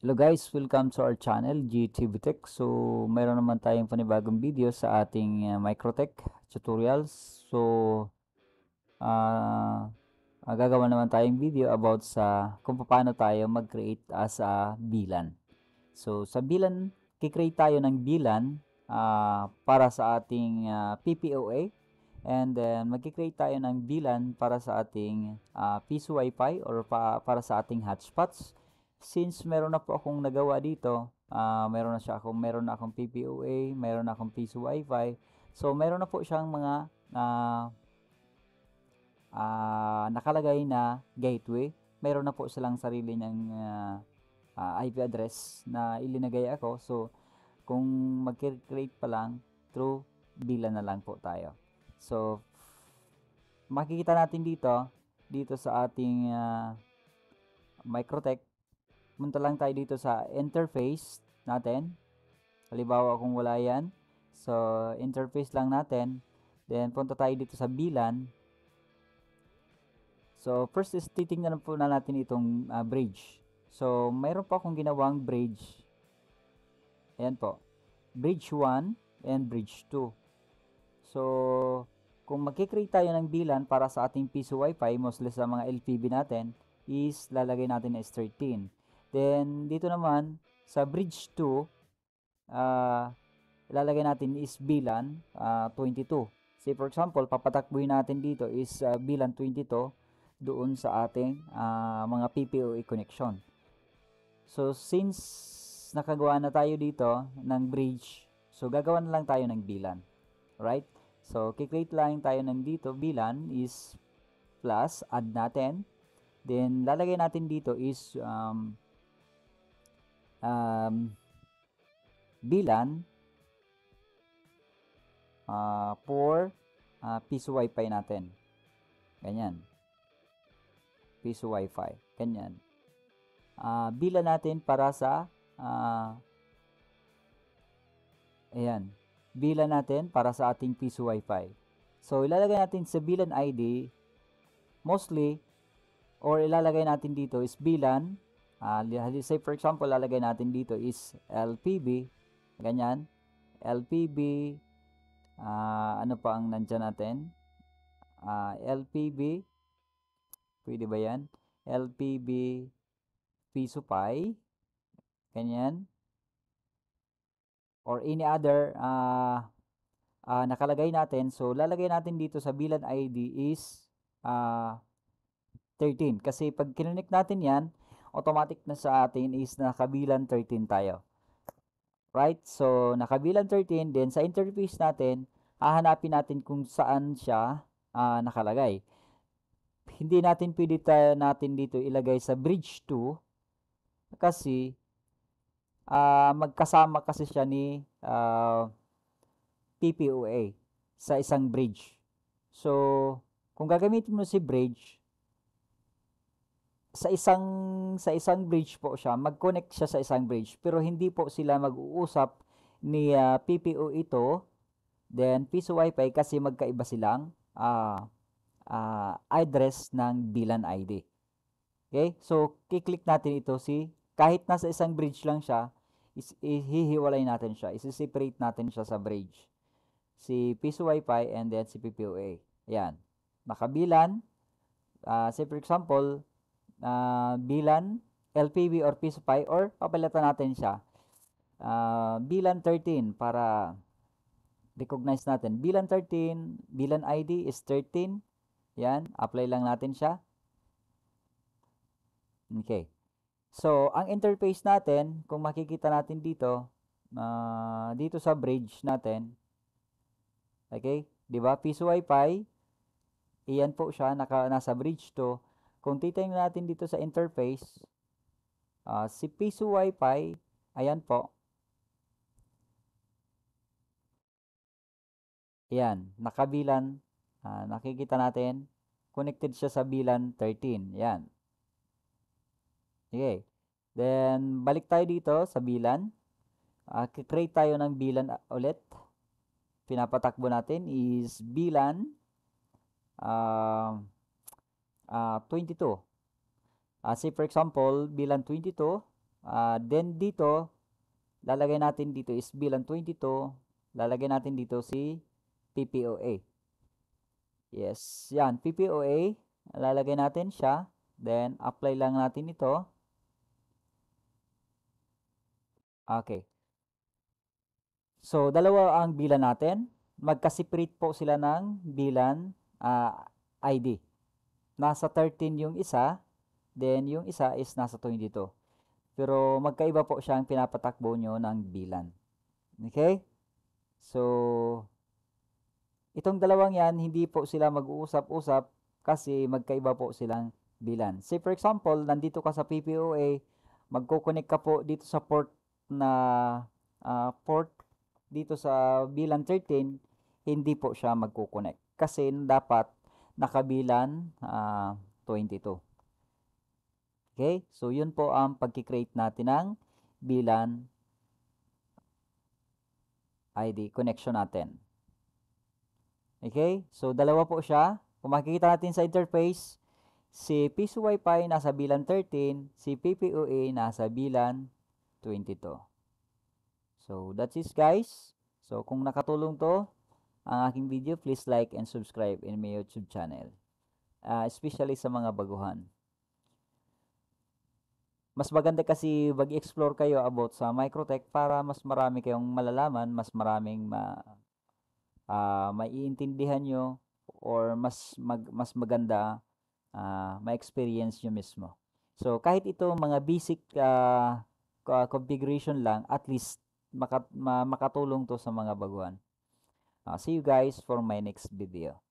Hello guys, welcome to our channel, GTV Tech. So, mayroon naman tayong panibagong video sa ating Microtech tutorials. So, ah gagawa naman tayong video about sa kung paano tayo mag-create as a bilan. So, sa bilan, kikreate tayo ng bilan para sa ating PPOA, and then magkikreate tayo ng bilan para sa ating piso wifi or para sa ating hotspots. Since meron na po akong nagawa dito, meron na akong PPOA, meron na akong piso wifi. So, meron na po siyang mga nakalagay na gateway. Meron na po silang sarili niyang IP address na ilinagay ako. So, kung mag-create pa lang, through bilan na lang po tayo. So, makikita natin dito sa ating Microtech, punta lang tayo dito sa interface natin. Halimbawa kung wala yan, so interface lang natin. Then, punta tayo dito sa bilan. So, first is titingnan po na natin itong bridge. So, mayroon pa akong ginawang bridge. Ayan po. Bridge 1 and bridge 2. So, kung magkikreate tayo ng bilan para sa ating piso wifi, mostly sa mga LPB natin, is lalagay natin na S13. Then, dito naman, sa bridge 2, lalagay natin is bilan 22. Say for example, papatakbuhin natin dito is bilan 22 doon sa ating mga PPOE connection. So, since nakagawa na tayo dito ng bridge, so gagawa na lang tayo ng bilan. Right? So, kikreate lang tayo ng dito, bilan is plus, add natin. Then, lalagay natin dito is bilan for piso wifi natin. Ganyan. Piso wifi. Ganyan. Bilan natin para sa ayan. Bilan natin para sa ating piso wifi. So, ilalagay natin sa bilan ID, mostly, or ilalagay natin dito is bilan. Say for example, lalagay natin dito is LPB. Ganyan. LPB. Ano pa ang nandyan natin? LPB. Pwede ba yan? LPB piso pi. Ganyan. Or any other nakalagay natin. So, lalagay natin dito sa bilan ID is 13. Kasi pag kinonect natin yan, automatic na sa atin is nakabilan 13 tayo. Right? So, nakabilan 13. Then, sa interface natin, hahanapin natin kung saan siya nakalagay. Hindi natin pwede natin dito ilagay sa bridge 2 kasi magkasama kasi siya ni PPOA sa isang bridge. So, kung gagamitin mo si bridge, sa isang bridge po siya, mag-connect siya sa isang bridge, pero hindi po sila mag-uusap ni PPO ito, then piso wifi kasi magkaiba silang address ng bilan ID. Okay? So, kiklik natin ito kahit nasa isang bridge lang siya, hihiwalay natin siya. Isi-separate natin siya sa bridge. Si piso wifi and then si PPOA. Yan. Nakabilan. Say for example, bilan, LPB or piso pi, or papalitan natin siya. Bilan 13 para recognize natin. Bilan 13, bilan ID is 13. Yan, apply lang natin siya. Okay. So, ang interface natin, kung makikita natin dito, dito sa bridge natin, okay, di ba? Piso wifi, iyan po siya, nasa bridge to. Kung titingnan natin dito sa interface, si piso wifi, ayan po. Ayan, nakabilan, nakikita natin, connected siya sa bilan 13. Ayan. Okay. Then, balik tayo dito sa bilan. Create tayo ng bilan ulit. Pinapatakbo natin is bilan 22. Say for example, bilan 22, Then dito, lalagay natin dito is bilang 22, lalagay natin dito si PPOA. Yes, yan, PPOA, lalagay natin siya, then apply lang natin ito. Okay. So, dalawa ang bilan natin. Magka-separate po sila ng bilan ID. Nasa 13 yung isa, then yung isa is nasa 22. Pero magkaiba po siyang pinapatakbo nyo ng bilan. Okay? So, itong dalawang yan, hindi po sila mag-uusap-usap kasi magkaiba po silang bilan. Say for example, nandito ka sa PPOA, magko-connect ka po dito sa port na port dito sa bilan 13, hindi po siya magko-connect. Kasi dapat nakabilan 22. Okay? So, yun po ang pagkikreate natin ng bilan ID connection natin. Okay? So, dalawa po siya. Kung makikita natin sa interface, si Piso Wi-Fi nasa bilan 13, si PPOA nasa bilan 22. So, that's it guys. So, kung nakatulong to, ang aking video, please like and subscribe in my YouTube channel. Especially sa mga baguhan. Mas maganda kasi mag-explore kayo about sa Microtech para mas marami kayong malalaman, mas maraming maiintindihan nyo or mas maganda ma-experience nyo mismo. So, kahit ito mga basic configuration lang, at least makatulong to sa mga baguhan. See you guys for my next video.